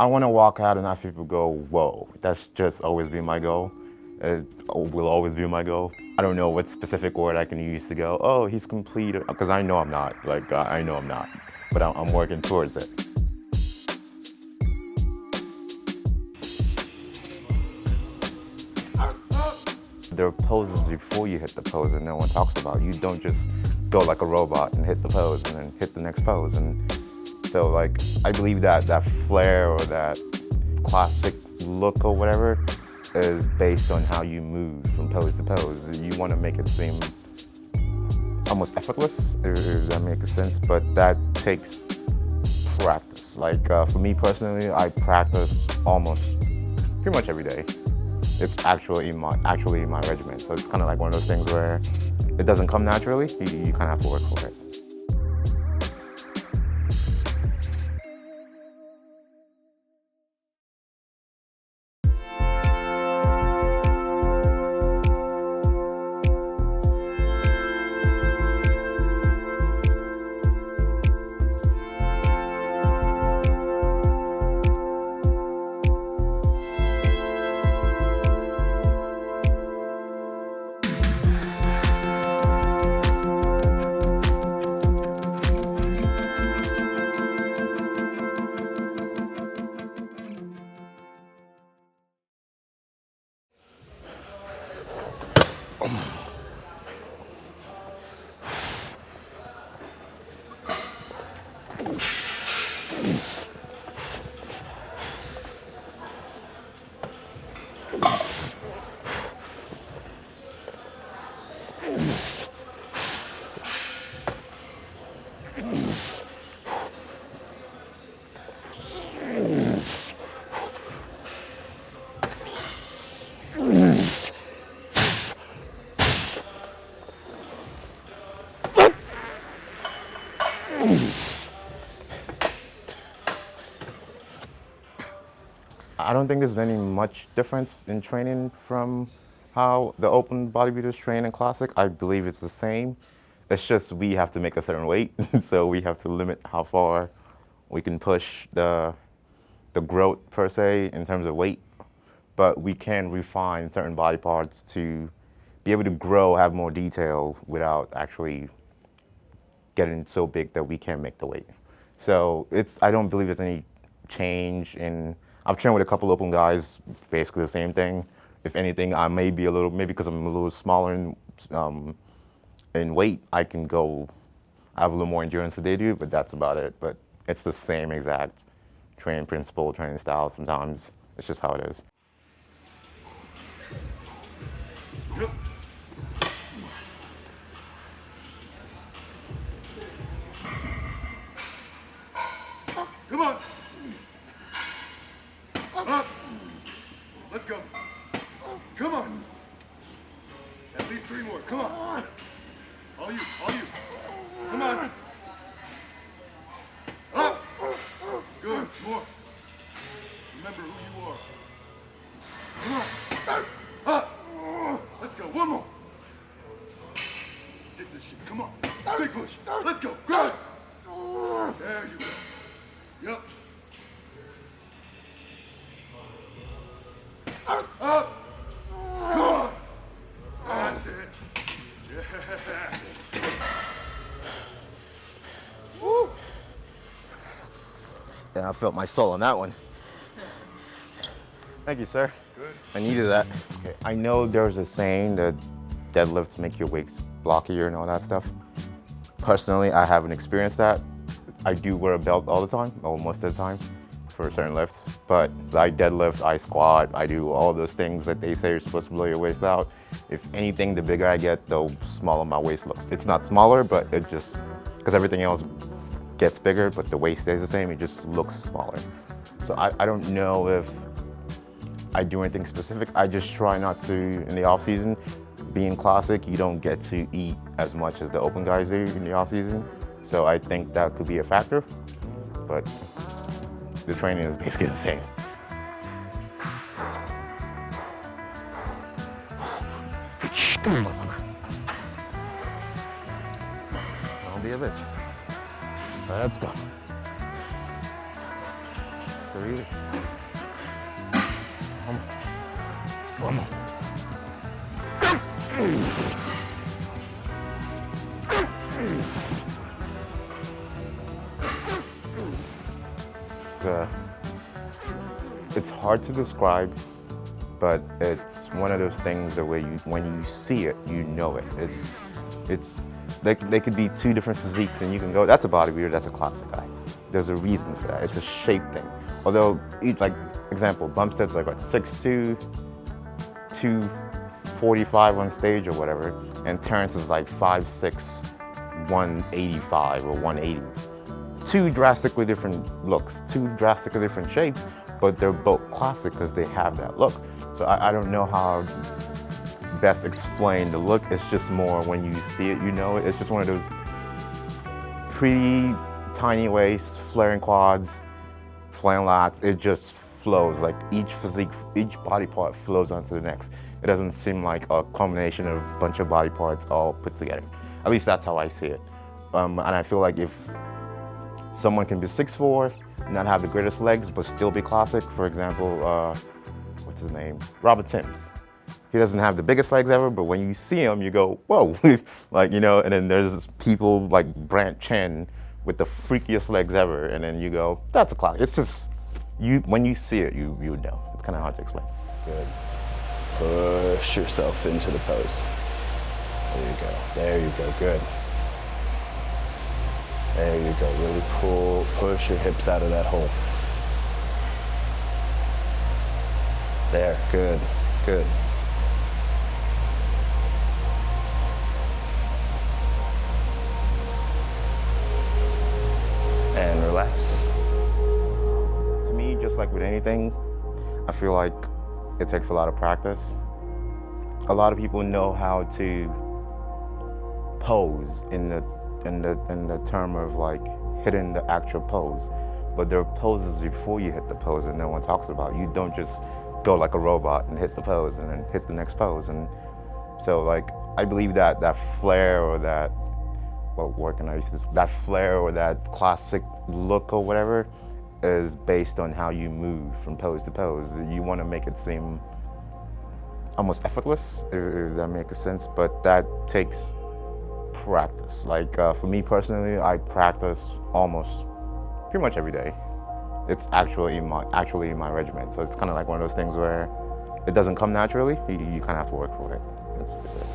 I want to walk out and have people go, whoa. That's just always been my goal. It will always be my goal. I don't know what specific word I can use to go, oh, he's complete, because I know I'm not. Like, I know I'm not, but I'm working towards it. There are poses before you hit the pose that no one talks about. You don't just go like a robot and hit the pose and then hit the next pose. And so, like, I believe that that flair or that classic look or whatever is based on how you move from pose to pose. You want to make it seem almost effortless, if that makes sense, but that takes practice. Like, for me personally, I practice almost pretty much every day. It's actually my regimen, so it's kind of like one of those things where it doesn't come naturally. You kind of have to work for it. I don't think there's any much difference in training from how the open bodybuilders train in Classic. I believe it's the same. It's just we have to make a certain weight, so we have to limit how far we can push the growth per se in terms of weight. But we can refine certain body parts to be able to grow, have more detail without actually getting so big that we can't make the weight. So I don't believe there's any change in. I've trained with a couple open guys, basically the same thing. If anything, I may be maybe because I'm a little smaller in weight, I have a little more endurance than they do, but that's about it. But it's the same exact training principle, training style sometimes. It's just how it is. Yep. Come on. Up. Let's go. Come on. At least 3 more. Come on. All you. Come on. Up. Good. More. Remember who you are. Come on. Up. Let's go. One more. Get this shit. Come on. Big push. Let's go. Grab it. There you go. Yep. Up. Come on. That's it. Yeah. Woo. Yeah, I felt my soul on that one. Thank you, sir. Good. I needed that. Okay. I know there's a saying that deadlifts make your weights blockier and all that stuff. Personally, I haven't experienced that. I do wear a belt all the time, or most of the time, for certain lifts. But I deadlift, I squat, I do all those things that they say are supposed to blow your waist out. If anything, the bigger I get, the smaller my waist looks. It's not smaller, but it just, because everything else gets bigger, but the waist stays the same, it just looks smaller. So I don't know if I do anything specific. I just try not to, in the off season, being Classic, you don't get to eat as much as the open guys do in the off season. So I think that could be a factor, but the training is basically the same. Don't be a bitch. Let's go. 3 weeks. One more. It's hard to describe, but it's one of those things that when you see it, you know it. They could be two different physiques, and you can go, that's a bodybuilder, that's a classic guy. There's a reason for that. It's a shape thing. Although, like example, Bumstead's like what, 6'2", 245 on stage or whatever, and Terrence is like 5'6", 185 or 180. Two drastically different looks, two drastically different shapes, but they're both classic because they have that look. So I don't know how best explain the look. It's just more when you see it, you know it. It's just one of those pretty tiny waist, flaring quads, flaring lats. It just flows, like each physique, each body part flows onto the next. It doesn't seem like a combination of a bunch of body parts all put together. At least that's how I see it. And I feel like if someone can be 6'4", not have the greatest legs, but still be classic. For example, what's his name? Robert Timms. He doesn't have the biggest legs ever, but when you see him, you go, whoa. Like, you know, and then there's people like Brant Chen with the freakiest legs ever, and then you go, that's a classic. It's just, when you see it, you know. It's kind of hard to explain. Good. Push yourself into the pose. There you go. There you go. Good. There you go. Really push your hips out of that hole. There. Good. Good. And relax. To me, just like with anything, I feel like it takes a lot of practice. A lot of people know how to pose in the term of like hitting the actual pose, but there are poses before you hit the pose that no one talks about. You don't just go like a robot and hit the pose and then hit the next pose. And so like I believe that flair or that that flair or that classic look or whatever is based on how you move from pose to pose. You want to make it seem almost effortless, if that makes sense, but that takes practice. Like for me personally, I practice almost pretty much every day. It's actually in my regimen. So it's kind of like one of those things where it doesn't come naturally. You kind of have to work for it. That's just it.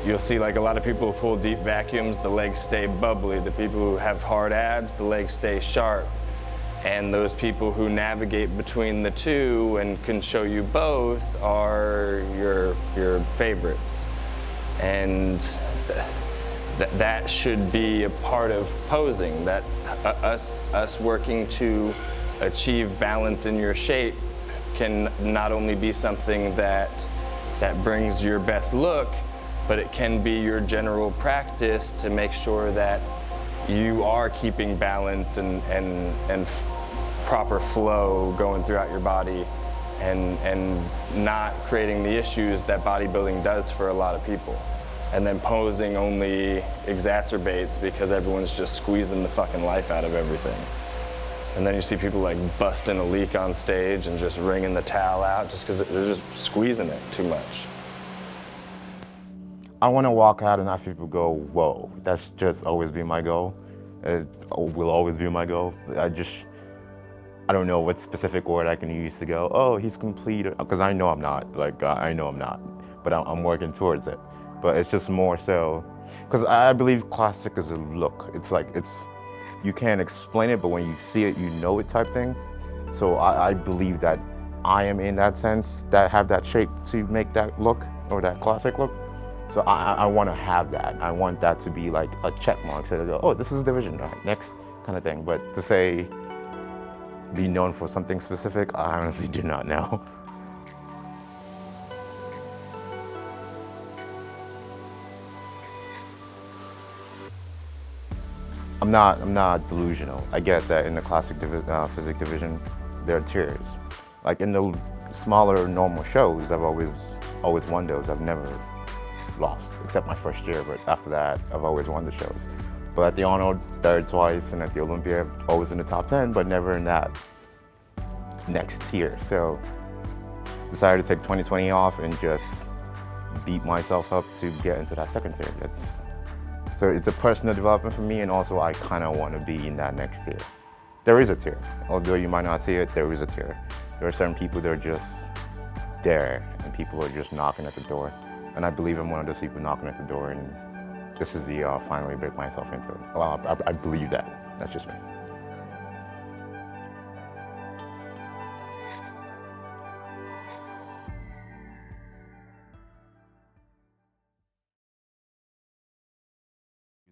You'll see like a lot of people who pull deep vacuums, the legs stay bubbly. The people who have hard abs, the legs stay sharp. And those people who navigate between the two and can show you both are your favorites. And that should be a part of posing, that us working to achieve balance in your shape can not only be something that brings your best look, but it can be your general practice to make sure that you are keeping balance and proper flow going throughout your body and not creating the issues that bodybuilding does for a lot of people. And then posing only exacerbates because everyone's just squeezing the fucking life out of everything. And then you see people like busting a leak on stage and just wringing the towel out just because they're just squeezing it too much. I want to walk out and have people go, whoa, that's just always been my goal. It will always be my goal. I don't know what specific word I can use to go, oh, he's complete, because I know I'm not. Like, I know I'm not, but I'm working towards it. But it's just more so, because I believe classic is a look. It's like, you can't explain it, but when you see it, you know it type thing. So I believe that I am in that sense, that have that shape to make that look, or that classic look. So I want to have that. I want that to be like a check mark. So they go, oh, this is division, right, next kind of thing. But to say, be known for something specific, I honestly do not know. I'm not delusional. I get that in the classic physique division, there are tiers. Like in the smaller normal shows, I've always won those. I've never lost, except my first year, but after that, I've always won the shows. But at the Arnold, third twice, and at the Olympia, always in the top 10, but never in that next tier. So decided to take 2020 off and just beat myself up to get into that second tier. So it's a personal development for me, and also I kind of want to be in that next tier. There is a tier. Although you might not see it, there is a tier. There are certain people that are just there, and people are just knocking at the door. And I believe I'm one of those people knocking at the door, and this is the year I'll finally break myself into it. Well, I believe that. That's just me.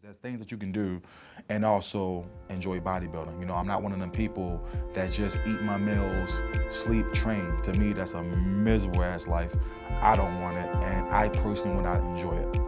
There's things that you can do and also enjoy bodybuilding. You know, I'm not one of them people that just eat my meals, sleep, train. To me, that's a miserable ass life. I don't want it, and I personally will not enjoy it.